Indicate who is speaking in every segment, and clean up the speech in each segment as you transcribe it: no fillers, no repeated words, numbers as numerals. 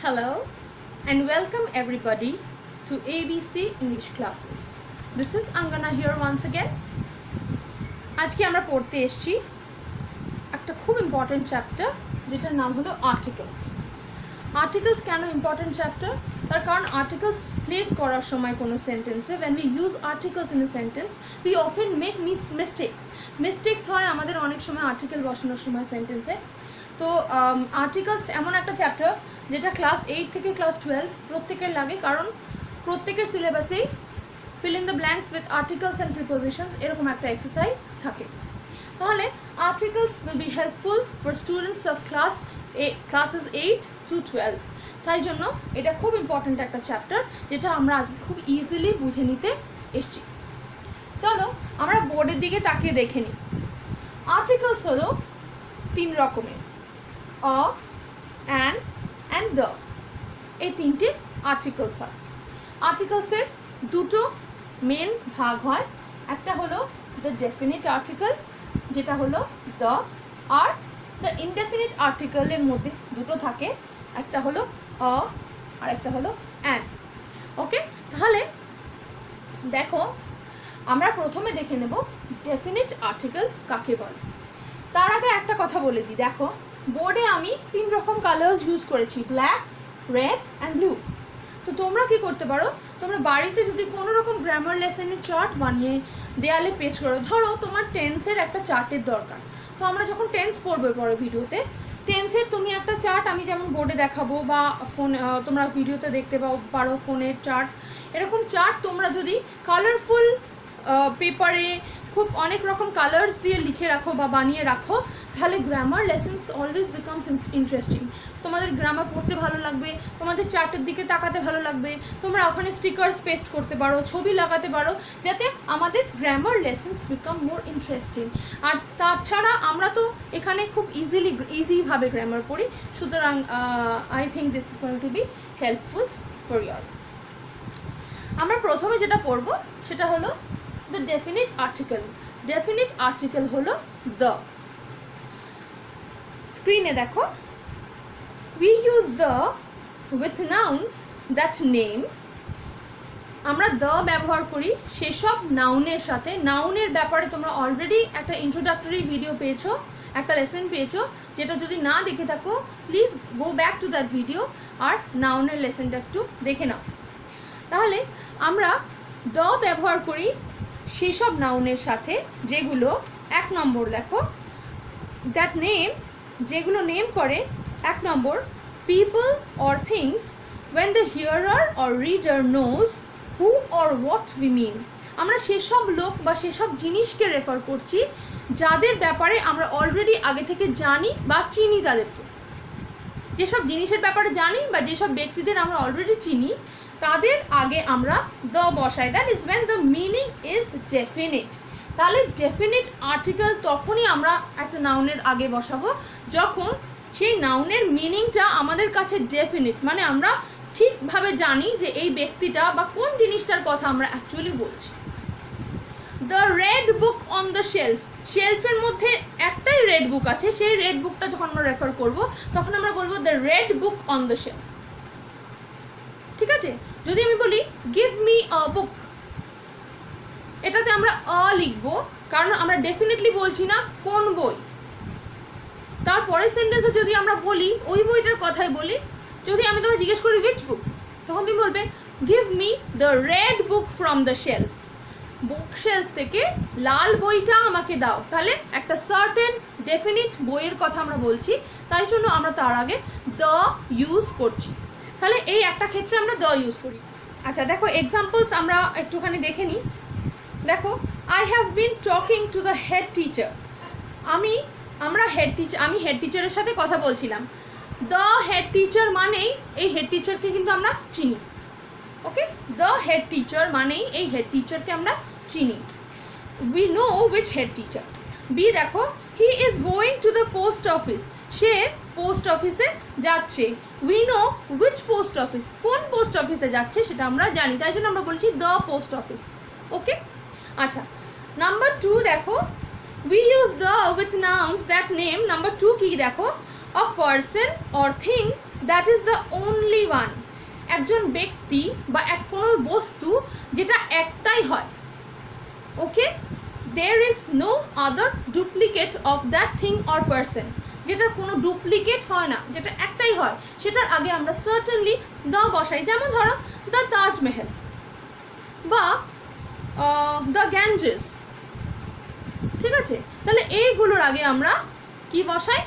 Speaker 1: Hello and welcome everybody to ABC English classes. This is Angana here once again. আজকে আমরা পড়তে এসেছি একটা খুব ইম্পর্টেন্ট চ্যাপ্টার যেটার নাম হলো আর্টিকেলস। আর্টিকেলস কেন ইম্পর্টেন্ট চ্যাপ্টার? তার কারণ আর্টিকেলস প্লেস করার সময় কোনো সেন্টেন্সে when we use articles in a sentence we often make mistakes হয় আমাদের অনেক সময় আর্টিকেল বসানোর সময় সেন্টেন্সে। তো আর্টিকেলস এমন একটা চ্যাপ্টার যেটা ক্লাস 8 থেকে ক্লাস 12 প্রত্যেকের লাগে, কারণ প্রত্যেকের সিলেবাসেই fill in the blanks with articles and prepositions এরকম একটা এক্সারসাইজ থাকে। তাহলে articles will be helpful for students of classes 8 to 12। তাই জন্য এটা খুব ইম্পর্ট্যান্ট একটা চ্যাপ্টার যেটা আমরা আজকে খুব ইজিলি বুঝে নিতে এসেছি। চলো আমরা বোর্ডের দিকে তাকিয়ে দেখে নিই। আর্টিকেলস হলো তিন রকমের, a, an and the, এই তিনটে আর্টিকেলস হয়। আর্টিকেলসের দুটো মেন ভাগ হয়, একটা হলো দ্য ডেফিনিট আর্টিকেল যেটা হলো দ্য, আর দ্য ইনডেফিনিট আর্টিকেলের মধ্যে দুটো থাকে, একটা হলো আ আর একটা হলো অ্যান। ওকে, তাহলে দেখো আমরা প্রথমে দেখে নেব ডেফিনিট আর্টিকেল কাকে বলে। তার আগে একটা কথা বলে দিই, দেখো বোর্ডে আমি তিন রকম কালার্স ইউজ করেছি, ব্ল্যাক, রেড অ্যান্ড ব্লু। তো তোমরা কি করতে পারো, তোমরা বাড়িতে যদি কোনো রকম গ্রামার লেসনের চার্ট বানিয়ে দেয়ালে পেস্ট করো, ধরো তোমার টেন্সের একটা চার্টের দরকার, তো আমরা যখন টেন্স পড়বো পরে ভিডিওতে, টেন্সের তুমি একটা চার্ট আমি যেমন বোর্ডে দেখাবো বা ফোন তোমরা ভিডিওতে দেখতে পারো ফোনের চার্ট, এরকম চার্ট তোমরা যদি কালারফুল পেপারে খুব অনেক রকম কালার্স দিয়ে লিখে রাখো বা বানিয়ে রাখো, তাহলে grammar lessons always becomes interesting. তোমাদের গ্রামার পড়তে ভালো লাগবে, তোমাদের চার্টের দিকে তাকাতে ভালো লাগবে, তোমরা ওখানে স্টিকার্স পেস্ট করতে পারো, ছবি লাগাতে পারো, যাতে আমাদের grammar lessons become more interesting. আর তাছাড়া আমরা তো এখানে খুব ইজিভাবে গ্রামার পড়ি, সুতরাং I think this is going to be helpful for your. আমরা প্রথমে যেটা পড়বো সেটা হলো the definite article. Definite article হলো the। স্ক্রিনে দেখো, we use the with nouns that name। আমরা the ব্যবহার করি সেসব নাউনের সাথে। নাউনের ব্যাপারে তোমরা অলরেডি একটা ইন্ট্রোডাক্টরি ভিডিও পেয়েছো, একটা লেসন পেয়েছো, যেটা যদি না দেখে থাকো please go back to that video আর নাউনের লেসনটা একটু দেখে নাও। তাহলে আমরা the ব্যবহার করি সেসব নাউনের সাথে যেগুলো, এক নম্বর দেখো দ্যাট নেম, যেগুলো নেম করে, এক number people or things when the hearer or reader knows who or what we mean. আমরা সেসব লোক বা সেসব জিনিসকে রেফার করছি যাদের ব্যাপারে আমরা অলরেডি আগে থেকে জানি বা চিনি তাদেরকে। যেসব জিনিসের ব্যাপারে জানি বা যেসব ব্যক্তিদের আমরা অলরেডি চিনি তাদের আগে আমরা the বসাই, that is when the meaning is definite। তাহলে ডেফিনিট আর্টিকেল তখনই আমরা একটা নাউনের আগে বসাবো যখন সেই নাউনের মিনিংটা আমাদের কাছে ডেফিনিট, মানে আমরা ঠিকভাবে জানি যে এই ব্যক্তিটা বা কোন জিনিসটার কথা আমরা অ্যাকচুয়ালি বলছি। The red book on the shelf, শেলফের মধ্যে একটাই রেড বুক আছে, সেই রেড বুকটা যখন আমরা রেফার করব তখন আমরা বলবো the red book on the shelf. ঠিক আছে, যদি আমি বলি গিভ মি আ বুক, এটাতে আমরা আ লিখবো কারণ আমরা ডেফিনেটলি বলছি না কোন বই। তারপরের সেন্টেন্সে যদি আমরা বলি ওই বইটার কথাই বলি, যদি আমি তোমায় জিজ্ঞেস করি উইচ বুক, তখন তুমি বলবে give me the red book from the shelf, book shelf থেকে লাল বইটা আমাকে দাও। তাহলে একটা সার্টেন ডেফিনিট বইয়ের কথা আমরা বলছি, তাই জন্য আমরা তার আগে দ্য ইউজ করছি। তাহলে এই একটা ক্ষেত্রে আমরা দ্য ইউজ করি। আচ্ছা দেখো এক্সাম্পলস আমরা একটুখানি দেখে নিই। দেখো I have been talking to the head teacher, আমি হেড টিচারের সাথে কথা বলছিলাম। দ্য হেড টিচার মানেই এই হেড টিচারকে কিন্তু আমরা চিনি। ওকে, দ্য হেড টিচার মানেই এই হেড টিচারকে আমরা চিনি। We know which head teacher. B দেখো he is going to the post office, সে পোস্ট অফিসে যাচ্ছে। We know which post office, কোন পোস্ট অফিসে যাচ্ছে সেটা আমরা জানি, তাই জন্য আমরা বলছি দ্য পোস্ট অফিস। ওকে, আচ্ছা নাম্বার 2 দেখো we use the with nouns that name. Number 2 কি দেখো, a person or thing that is the only one. একজন ব্যক্তি বা কোনো বস্তু যেটা একটাই হয়, okay, there is no other duplicate of that thing or person, যেটার কোনো ডুপ্লিকেট হয় না, যেটা একটাই হয়, সেটার আগে আমরা সার্টেনলি দ্য বসাই। যেমন ধরো দ্য তাজমহল বা দ্য গ্যাঞ্জেস, ঠিক আছে? তাহলে এইগুলোর আগে আমরা কি বসাই?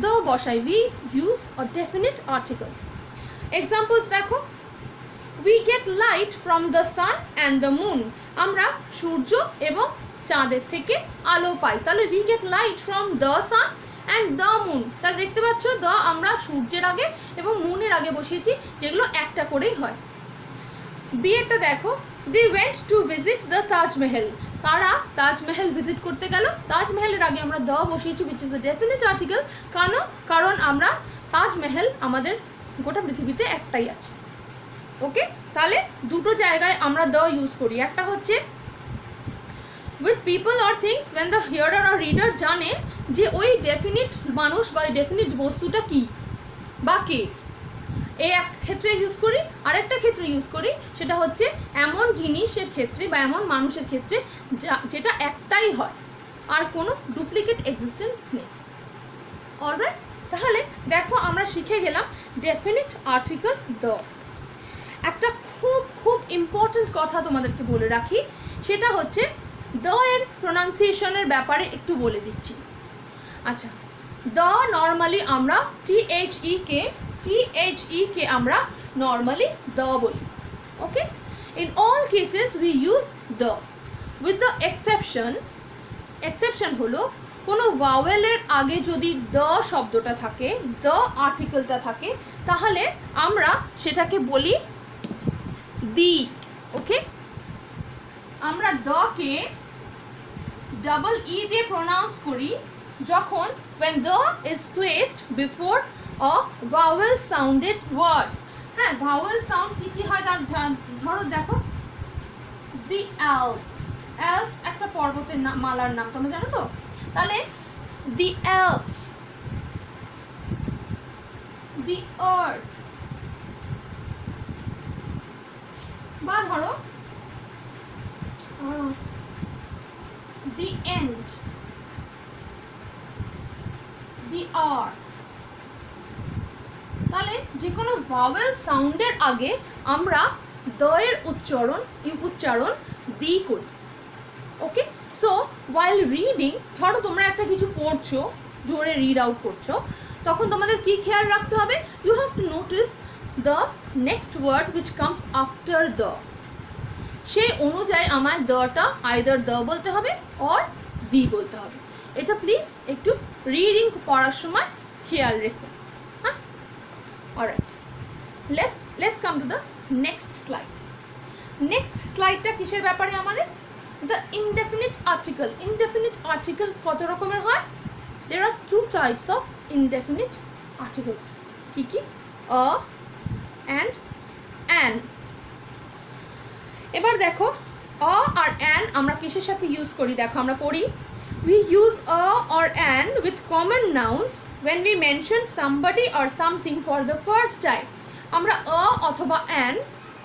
Speaker 1: দ্য বসাই। We use a definite article. Examples দেখো, we get light from the sun and the moon, আমরা সূর্য এবং চাঁদের থেকে আলো পাই। তাহলে we get light from the sun and the moon. তাহলে দেখতে পাচ্ছ দ্য আমরা সূর্যের আগে এবং মুনের আগে বসিয়েছি, যেগুলো একটা করেই হয়। বিয়েরটা দেখো, they went to visit the Taj Mahal, তারা তাজমহল ভিজিট করতে গেল। তাজমহলের আগে আমরা দ্য বসিয়েছি, which is a definite article. কারণ আমরা তাজমহল আমাদের গোটা পৃথিবীতে একটাই আছে, ওকে? তাহলে দুটো জায়গায় আমরা দ্য ইউজ করি। একটা হচ্ছে with people or things when the hearer or reader জানে যে ওই ডেফিনিট মানুষ বা ওই ডেফিনিট বস্তুটা কী বা কে, এই এক ক্ষেত্রে ইউজ করি। আরেকটা ক্ষেত্রে ইউজ করি, সেটা হচ্ছে এমন জিনিসের ক্ষেত্রে বা এমন মানুষের ক্ষেত্রে যেটা একটাই হয়, আর কোনো ডুপ্লিকেট এক্সিস্টেন্স নেই। অলরাইট, তাহলে দেখো আমরা শিখে গেলাম ডেফিনিট আর্টিকেল দ্য। একটা খুব খুব ইম্পর্ট্যান্ট কথা তোমাদেরকে বলে রাখি, সেটা হচ্ছে দ্য এর প্রোনাউন্সিয়েশনের ব্যাপারে একটু বলে দিচ্ছি। আচ্ছা, দ্য নর্মালি আমরা THE কে আমরা নর্মালি দ্য বলি, okay? In all cases we use the, with the exception হলো কোনো ভাওয়েলের আগে যদি দ্য শব্দটা থাকে, দ্য আর্টিকেলটা থাকে, তাহলে আমরা সেটাকে বলি দি, ওকে? আমরা দ্যকে ডাবল ই দিয়ে প্রোনাউন্স করি যখন when the is placed before a vowel sounded word। হ্যাঁ, ভাওয়েল সাউন্ড কি হয় তার ধরো দেখো, দি অ্যালপস, অ্যালপস একটা পর্বতের মালার নাম, তোমরা জানো তো? তাহলে দি অ্যালপস, দি আর্থ, বা ধরো দি এন্ড, দি আর। তাহলে যে কোনো ভাওয়েল সাউন্ডের আগে আমরা দ্য এর উচ্চারণ দি করি, ওকে? সো ওয়াইল রিডিং, ধরো তোমরা একটা কিছু পড়ছো, জোরে রিড আউট করছো, তখন তোমাদের কি খেয়াল রাখতে হবে? You have to notice the next word which comes after the. সেই অনুযায়ী আমায় দ্যটা আইদার দ্য বলতে হবে অর দি বলতে হবে। এটা প্লিজ একটু রিডিং পড়ার সময় খেয়াল রেখো, হ্যাঁ? Alright, let's come to the next slide. Next স্লাইডটা কিসের ব্যাপারে আমাদের? The indefinite article. Indefinite article কত রকমের হয়? There are two types of indefinite articles. কি কি? A and an. এবার দেখো, আ আর অ্যান আমরা কিসের সাথে ইউজ করি? দেখো আমরা পড়ি, we use a or an with common nouns when we mention somebody or something for the first time। আমরা a অথবা an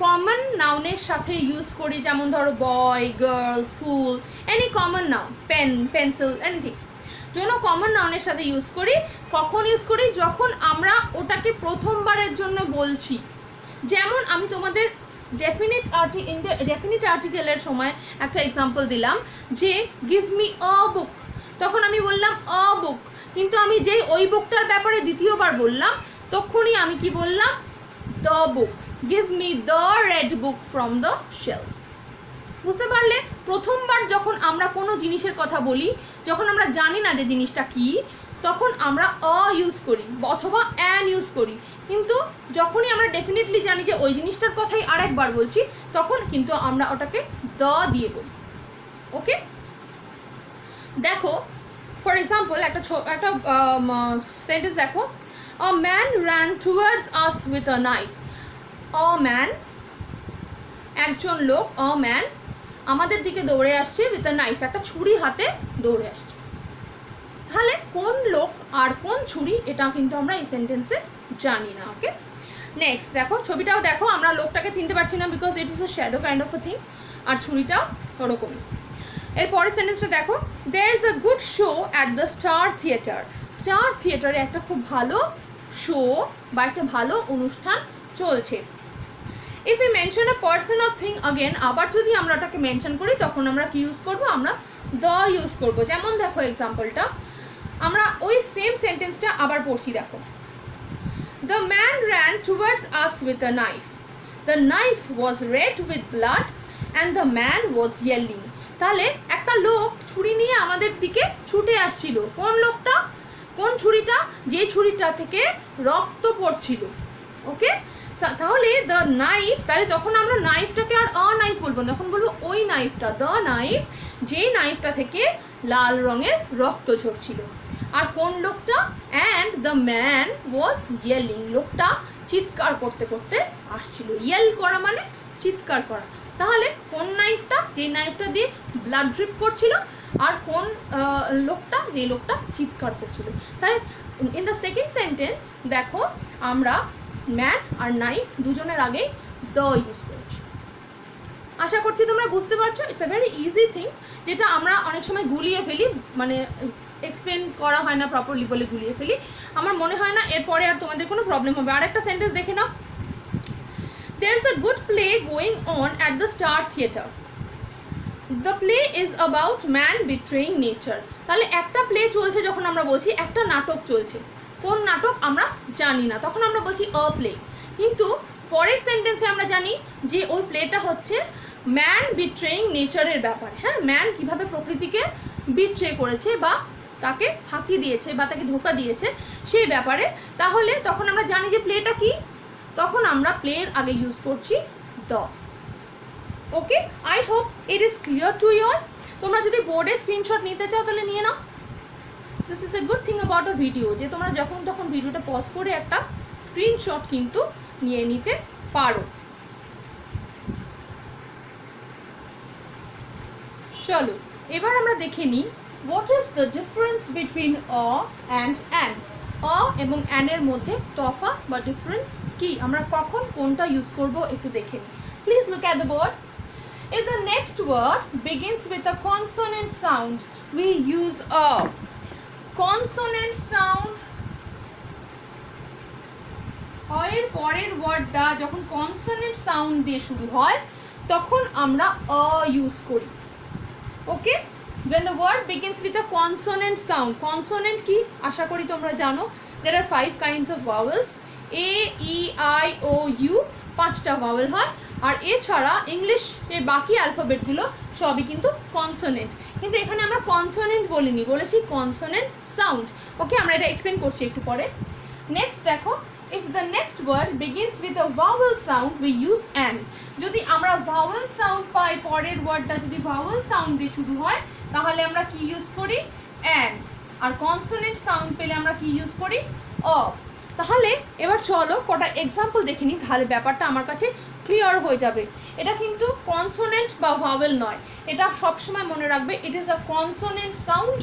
Speaker 1: কমন নাউনের সাথে ইউজ করি, যেমন ধরো boy, girl, school, any common noun, pen, pencil, anything. জন্য common নাউনের সাথে ইউজ করি। কখন ইউজ করি? যখন আমরা ওটাকে প্রথমবারের জন্য বলছি। যেমন আমি তোমাদের ডেফিনিট আর্টিকেলের সময় একটা এক্সাম্পল দিলাম যে গিভ মি আ বুক, তখন আমি বললাম আ বুক, কিন্তু আমি যেই ওই বুকটার ব্যাপারে দ্বিতীয়বার বললাম তখনই আমি কি বললাম? The book. Give me the red book from the shelf. বুঝতে পারলে? প্রথমবার যখন আমরা কোনো জিনিসের কথা বলি, যখন আমরা জানি না যে জিনিসটা কী, তখন আমরা আ ইউজ করি অথবা অ্যান ইউজ করি, কিন্তু যখনই আমরা ডেফিনেটলি জানি যে ওই জিনিসটার কথাই আরেকবার বলছি, তখন কিন্তু আমরা ওটাকে দ্য দিয়ে বলি, ওকে? দেখো ফর এক্সাম্পল একটা সেন্টেন্স দেখো, a man ran towards us with a knife। A man, একজন লোক, আ ম্যান আমাদের দিকে দৌড়ে আসছে উইথ আ নাইফ, একটা ছুরি হাতে দৌড়ে আসছে। তাহলে কোন লোক আর কোন ছুরি, এটা কিন্তু আমরা এই সেন্টেন্সে জানি না। ওকে, নেক্সট দেখো, ছবিটাও দেখো, আমরা লোকটাকে চিনতে পারছি না because it is a shadow kind of a thing, আর ছুরিটাও ওরকমই। এর পরের সেন্টেন্সটা দেখো, there is a good show at the Star Theatre. Star থিয়েটারে একটা খুব ভালো শো বা একটা ভালো অনুষ্ঠান চলছে। If you mention a person of thing again, আবার যদি আমরা ওটাকে মেনশন করি তখন আমরা কি ইউজ করবো, আমরা দ্য ইউজ করবো। যেমন দেখো এক্সাম্পলটা, আমরা ওই সেম সেন্টেন্সটা আবার পড়ছি, দেখো, the man ran towards us with a knife, the knife was red with blood and the man was ইয়েলিং। তাহলে একটা লোক ছুরি নিয়ে আমাদের দিকে ছুটে আসছিল। কোন লোকটা, কোন ছুরিটা, যে ছুরিটা থেকে রক্ত পড়ছিল। ওকে, তাহলে দ্য নাইফ, তাহলে তখন আমরা নাইফটাকে আর আ নাইফ বলবো, তখন বলবো ওই নাইফটা, দ্য নাইফ, যেই নাইফটা থেকে লাল রঙের রক্ত ঝরছিল। আর কোন লোকটা, অ্যান্ড দ্য ম্যান ওয়াজ ইয়েলিং, লোকটা চিৎকার করতে করতে আসছিল। ইয়েল করা মানে চিৎকার করা। তাহলে কোন নাইফটা, যেই নাইফটা দিয়ে ব্লাড ড্রিপ করছিল, আর কোন লোকটা, যেই লোকটা চিৎকার করছিল। তাহলে ইন দ্য সেকেন্ড সেন্টেন্স দেখো, আমরা ম্যান আর নাইফ দুজনের আগেই দ্য ইউজ করেছি। আশা করছি তোমরা বুঝতে পারছো। It's a very easy thing, যেটা আমরা অনেক সময় গুলিয়ে ফেলি, মানে এক্সপ্লেন করা হয় না প্রপারলি বলে গুলিয়ে ফেলি। আমার মনে হয় না এরপরে আর তোমাদের কোনো প্রবলেম হবে। আর একটা সেন্টেন্স দেখে নাও, there's a good play going on at the Star Theatre. The play is about man betraying nature. তাহলে একটা প্লে চলছে, যখন আমরা বলছি একটা নাটক চলছে, কোন নাটক আমরা জানি না, তখন আমরা বলছি আ প্লে। কিন্তু পরের সেন্টেন্সে আমরা জানি যে ওই প্লেটা হচ্ছে ম্যান বিট্রেইং নেচারের ব্যাপারে। হ্যাঁ, ম্যান কীভাবে প্রকৃতিকে বিট্রে করেছে বা তাকে ফাঁকি দিয়েছে বা তাকে ধোকা দিয়েছে সেই ব্যাপারে। তাহলে তখন আমরা জানি যে প্লেটা কি, তখন আমরা প্লের আগে ইউজ করছি the. Okay, I hope it is clear to your. তোমরা যদি বোর্ডে স্ক্রিনশট নিতে চাও তাহলে নিয়ে নাও। This is a good thing about a video, যে তোমরা যখন তখন ভিডিওটা পজ করে একটা স্ক্রিনশট কিন্তু নিয়ে নিতে পারো। চলো এবার আমরা দেখে নিই what is the difference between a and an. A এবং অ্যানের মধ্যে তফাৎ বা ডিফারেন্স কি, আমরা কখন কোনটা ইউজ করব একটু দেখে নিই। Please look at the board. If the next word begins with a consonant sound, we use a. Consonant sound, এর পরের ওয়ার্ডটা যখন কনসোনেন্ট সাউন্ড দিয়ে শুরু হয় তখন আমরা আ ইউজ করি। ওকে, when the word begins with a consonant sound, consonant কি আশা করি তোমরা জানো। there are 5 kinds of vowels, a e i o u, 5টা ভাওয়েল হয়। আর এছাড়া ইংলিশে বাকি অ্যালফাবেটগুলো সবই কিন্তু কনসোনেন্ট, কিন্তু এখানে আমরা কনসোনেন্ট বলিনি, বলেছি কনসোনেন্ট সাউন্ড। ওকে, আমরা এটা এক্সপ্লেন করছি একটু পরে। নেক্সট দেখো, if the next word begins with a vowel sound, we use an. যদি আমরা ভাওয়েল সাউন্ড পাই, পরের ওয়ার্ডটা যদি ভাওয়েল সাউন্ড দিয়ে শুরু হয় তাহলে আমরা কি ইউজ করি, an। আর কনসোনেন্ট সাউন্ড পেলে আমরা কি ইউজ করি, অ। তাহলে এবার চলো কটা এক্সাম্পল দেখে নিই, তাহলে ব্যাপারটা আমার কাছে ক্লিয়ার হয়ে যাবে। এটা কিন্তু কনসোনেন্ট বা ভাওয়েল নয়, এটা সবসময় মনে রাখবে, it is a consonant sound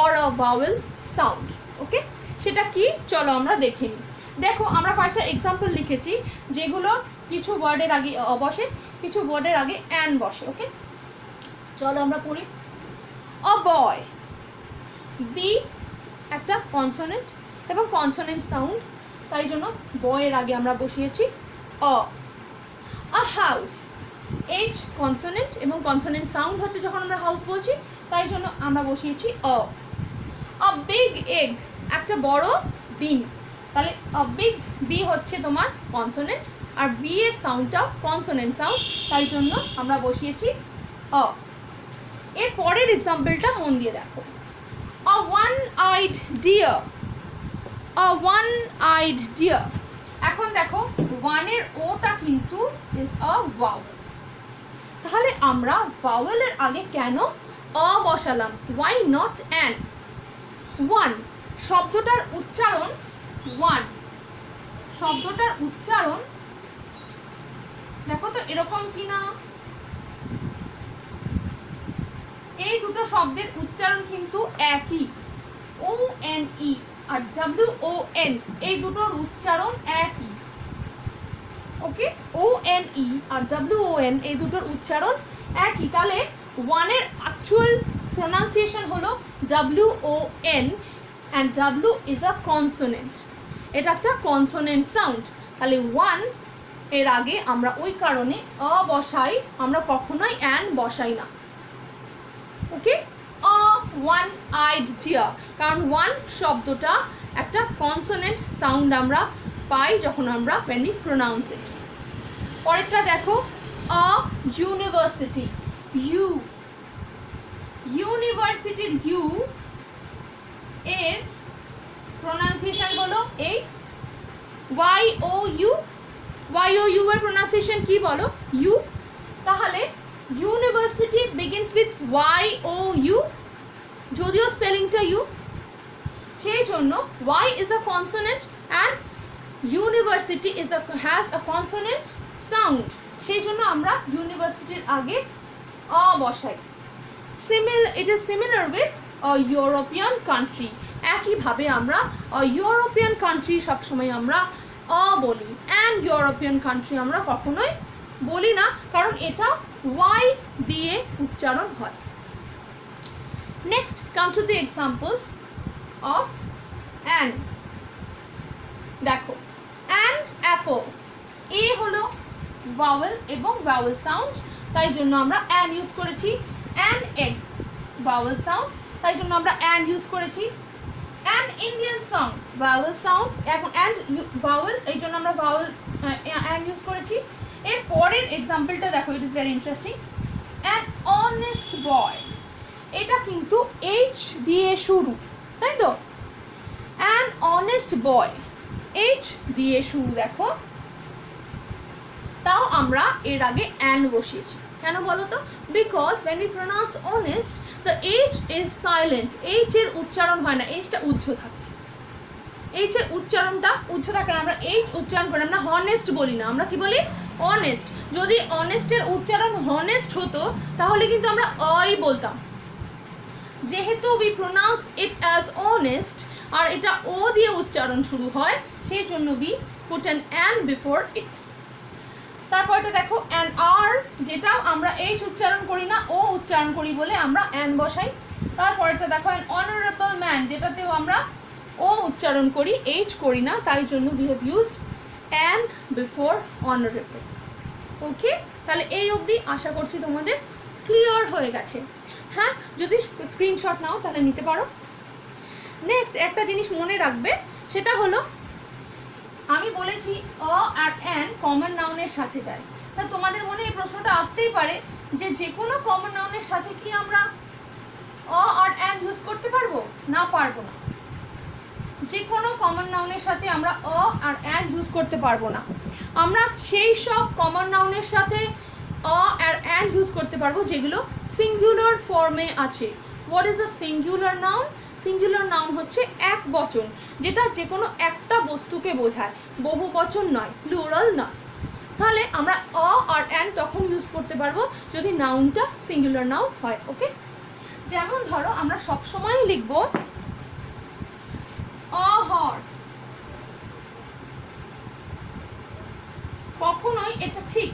Speaker 1: or a vowel sound. Okay, সেটা কি চলো আমরা দেখে নিই। দেখো আমরা কয়েকটা এক্সাম্পল লিখেছি যেগুলো কিছু ওয়ার্ডের আগে অ বসে, কিছু ওয়ার্ডের আগে অ্যান বসে। ওকে, চলো আমরা পড়ি। আ বয়, বি একটা কনসোনেন্ট এবং কনসোনেন্ট সাউন্ড, তাই জন্য বয়ের আগে আমরা বসিয়েছি অ। আ হাউস, এইচ কনসোনেন্ট এবং কনসোনেন্ট সাউন্ড হচ্ছে যখন আমরা হাউস বলছি, তাই জন্য আমরা বসিয়েছি অ। আ বিগ এগ, একটা বড় ডিম, তাহলে আ বিগ, বি হচ্ছে তোমার কনসোনেন্ট আর বি এর সাউন্ডটাও কনসোনেন্ট সাউন্ড, তাই জন্য আমরা বসিয়েছি অ। এর পরের এক্সাম্পলটা মন দিয়ে দেখো। A one eyed deer, a one-eyed deer। এখন দেখো ওয়ানের ওটা কিন্তু is a vowel, তাহলে আমরা ভাওয়েলের আগে কেন অ বসালাম, why not an? one শব্দটার উচ্চারণ, one শব্দটার উচ্চারণ দেখো তো এরকম কিনা, এই দুটো শব্দের উচ্চারণ কিন্তু একই, ও এন ই। আর WON এই দুটোর উচ্চারণ একই। ওকে, ONE আর WON এই দুটোর উচ্চারণ একই। তাহলে ওয়ানের অ্যাকচুয়াল প্রোনাউন্সিয়েশন হলো WON and W is a consonant. এটা একটা কনসোনেন্ট সাউন্ড। তাহলে ওয়ান এর আগে আমরা ওই কারণে বসাই, আমরা কখনোই অ্যান বসাই না। ওকে, ওয়ান আইড ডিয়ার, কারণ ওয়ান শব্দটা একটা কনসোনেন্ট সাউন্ড আমরা পাই যখন আমরা when we pronounce it। পরেরটা দেখো, ইউনিভার্সিটি, ইউ, ইউনিভার্সিটির ইউ এর প্রোনাউন্সিয়েশন হলো এই YOU। YOU এর প্রোনাউন্সিয়েশন কি বলো? ইউ। তাহলে ইউনিভার্সিটি বিগিনস উইথ YOU, যদিও স্পেলিংটা ইউ, সেই জন্য Y is a consonant and university is has a consonant sound, সেই জন্য আমরা ইউনিভার্সিটির আগে বসাই। It is similar with a European country, একইভাবে আমরা ইউরোপিয়ান কান্ট্রি সবসময় আমরা বলি, অ্যান্ড ইউরোপিয়ান কান্ট্রি আমরা কখনোই বলি না, কারণ এটা Y দিয়ে উচ্চারণ হয়। Next come to the examples of an. দেখো, অ্যান অ্যাপল, এ হলো ভাওয়েল এবং ভাওয়েল সাউন্ড, তাই জন্য আমরা অ্যান ইউজ করেছি। অ্যান এগ, ভাওয়েল সাউন্ড, তাই জন্য আমরা অ্যান ইউজ করেছি। An Indian song, vowel sound, এখন অ্যান্ড ভাওয়েল, এই জন্য আমরা ভাওয়েল অ্যান ইউজ করেছি। এর পরের এক্সাম্পলটা দেখো, it is very interesting. An honest boy, এটা কিন্তু এইচ দিয়ে শুরু, তাই তো? অ্যান অনেস্ট বয়, এইচ দিয়ে শুরু, দেখো, তাও আমরা এর আগে অ্যান বসিয়েছি। কেন বলো তো? Because when we pronounce honest the H is silent, H এর উচ্চারণ হয় না, Hটা উজ্জ থাকে, H এর উচ্চারণটা উজ্জ থাকে, আমরা H উচ্চারণ করি, আমরা হনেস্ট বলি না, আমরা কি বলি? অনেস্ট। যদি অনেস্টের উচ্চারণ হনেস্ট হতো তাহলে কিন্তু আমরা অই বলতাম। যেহেতু we pronounce it as honest আর এটা ও দিয়ে উচ্চারণ শুরু হয়, সেই জন্য we put an an before it। তারপরটা দেখো, অ্যান আর, যেটা আমরা এইচ উচ্চারণ করি না, ও উচ্চারণ করি বলে আমরা অ্যান বসাই। তারপরটা দেখো, অ্যান অনারেবল ম্যান, যেটাতেও আমরা ও উচ্চারণ করি, এইচ করি না, তাই জন্য we have used an before honourable. Okay, তাহলে এই অবধি আশা করছি তোমাদের ক্লিয়ার হয়ে গেছে। হ্যাঁ, যদি স্ক্রিনশট নাও তাহলে নিতে পারো। নেক্সট একটা জিনিস মনে রাখবে, সেটা হলো আমি বলেছি আর অ্যান কমন নাউনের সাথে যায়। তা তোমাদের মনে এই প্রশ্নটা আসতেই পারে যে কোনো কমন নাউনের সাথে কি আমরা আর অ্যান ইউজ করতে পারবো? না, পারবো না। যে কোনো কমন নাউনের সাথে আমরা আর অ্যান ইউজ করতে পারবো না। আমরা সেই সব কমন নাউনের সাথে আর অ্যান ইউজ করতে পারবো যেগুলো সিঙ্গুলার ফর্মে আছে। What is a singular noun? Singular noun হচ্ছে এক বচন, যেটা যে কোনো একটা বস্তুকে বোঝায়, বহু বচন নয়, প্লুরাল নয়। তাহলে আমরা আর অ্যান তখন ইউজ করতে পারবো যদি নাউনটা সিঙ্গুলার নাউন হয়। ওকে, যেমন ধরো আমরা সবসময় লিখবো আ হর্স, কখনোই এটা ঠিক,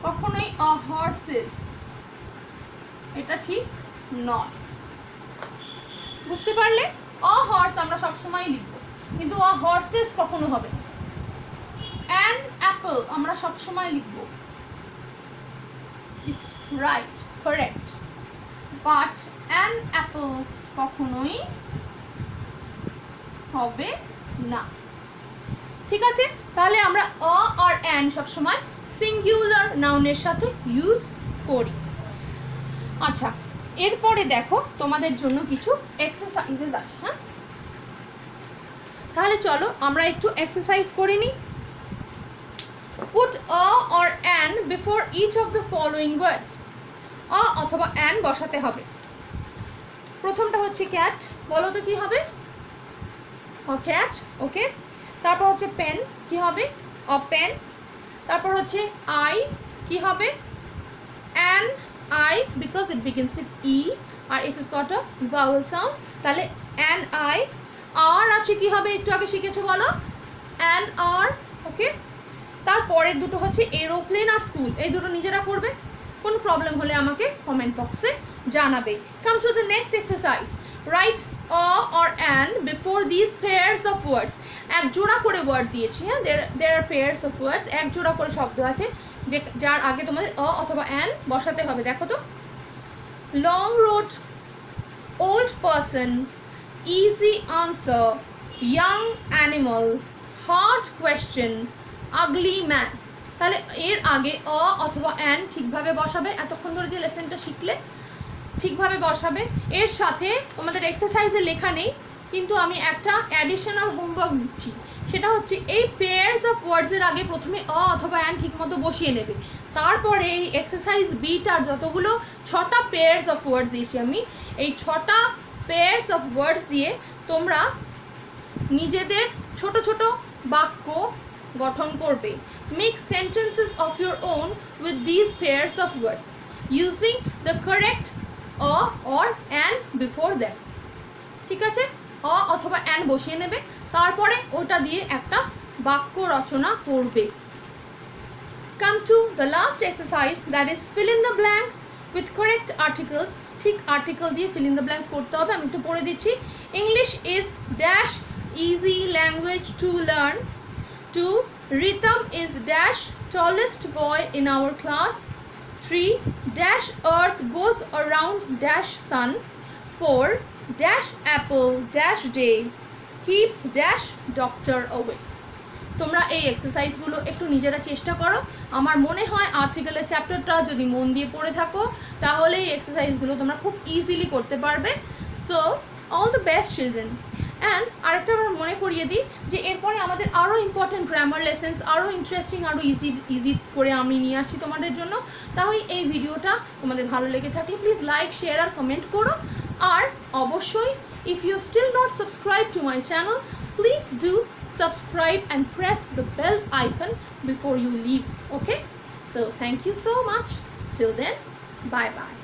Speaker 1: কখনোই আ হর্সেস, এটা ঠিক নয়। বুঝতে পারলে? আ হর্স আমরা সবসময় লিখবো, কিন্তু আ হর্সেস কখনো হবে না। অ্যান অ্যাপল আমরা সবসময় লিখবো, it's right, correct, but an apples কখনোই হবে না। ঠিক আছে, তাহলে আমরা আর অ্যান সবসময় সিঙ্গুলার নাউনের সাথে ইউজ করি। আচ্ছা, এরপরে দেখো তোমাদের জন্য কিছু এক্সারসাইজেস আছে। হ্যাঁ, তাহলে চলো আমরা একটু এক্সারসাইজ করে নিই। Put a or an before each of the following words, a অথবা অ্যান বসাতে হবে। প্রথমটা হচ্ছে ক্যাট, বলো তো কি হবে? ক্যাট। ওকে, তারপর হচ্ছে পেন, কি হবে? A pen. তারপর হচ্ছে আই, কি হবে? An eye, because it begins with E আর it is got a vowel sound, তাহলে অ্যান আই। আর আছে কি হবে একটু আগে শিখেছো বলো, অ্যান আর, ওকে। তারপরের দুটো হচ্ছে এরোপ্লেন আর স্কুল, এই দুটো নিজেরা করবে, কোনো প্রবলেম হলে আমাকে কমেন্ট বক্সে জানাবে। Come to the next exercise, write a or an before this pairs of words. এক জোড়া করে ওয়ার্ড দিয়েছি, হ্যাঁ, দেয়ার আর পেয়ার্স অফ ওয়ার্ডস, এক জোড়া করে শব্দ আছে যে যার আগে তোমাদের অ অথবা অ্যান বসাতে হবে। দেখো তো, long road, old person, easy answer, young animal, hard question, ugly man. তাহলে এর আগে অ অথবা অ্যান ঠিকভাবে বসাবে, এতক্ষণ ধরে যে লেসনটা শিখলে ঠিকভাবে বসাবে। এর সাথে তোমাদের এক্সারসাইজে লেখা নেই, কিন্তু আমি একটা অ্যাডিশনাল হোমওয়ার্ক দিচ্ছি, সেটা হচ্ছে এই পেয়ার্স অফ ওয়ার্ডসের আগে প্রথমে অ অথবা অ্যান ঠিকমতো বসিয়ে নেবে। তারপরে এই এক্সারসাইজ বিটার যতগুলো 6টা পেয়ার্স অফ ওয়ার্ডস দিয়েছি আমি, এই 6টা পেয়ার্স অফ ওয়ার্ডস দিয়ে তোমরা নিজেদের ছোট ছোট বাক্য গঠন করবে। Make sentences of your own with this pairs of words using the correct O or an before them. ঠিক আছে, অ অথবা অ্যান বসিয়ে নেবে, তারপরে ওটা দিয়ে একটা বাক্য রচনা করবে। Come to the last exercise, that is fill in the blanks with correct articles. ঠিক আর্টিকেল দিয়ে ফিল ইন দ্য ব্ল্যাঙ্কস করতে হবে। আমি একটু পড়ে দিচ্ছি। English is dash easy language to learn. 2. Rhythm is dash tallest boy in our class. 3. Dash earth goes around dash sun. 4. Dash apple dash day keeps dash doctor away. তোমরা এই এক্সারসাইজগুলো একটু নিজেরা চেষ্টা করো। আমার মনে হয় আর্টিকেলের চ্যাপ্টারটা যদি মন দিয়ে পড়ে থাকো তাহলে এই এক্সারসাইজগুলো তোমরা খুব ইজিলি করতে পারবে। So all the best children. And আরেকটা আমরা মনে করিয়ে দিই যে এরপরে আমাদের আরও ইম্পর্টেন্ট গ্রামার লেসেন্স, আরও ইন্টারেস্টিং, আরও ইজি করে আমি নিয়ে আসছি তোমাদের জন্য। তাহলে এই ভিডিওটা তোমাদের ভালো লেগে থাকলে প্লিজ লাইক, শেয়ার আর কমেন্ট করো। আর অবশ্যই if you have still not subscribed to my channel, please do subscribe and press the bell icon before you leave. Okay, so thank you so much. Till then, bye bye.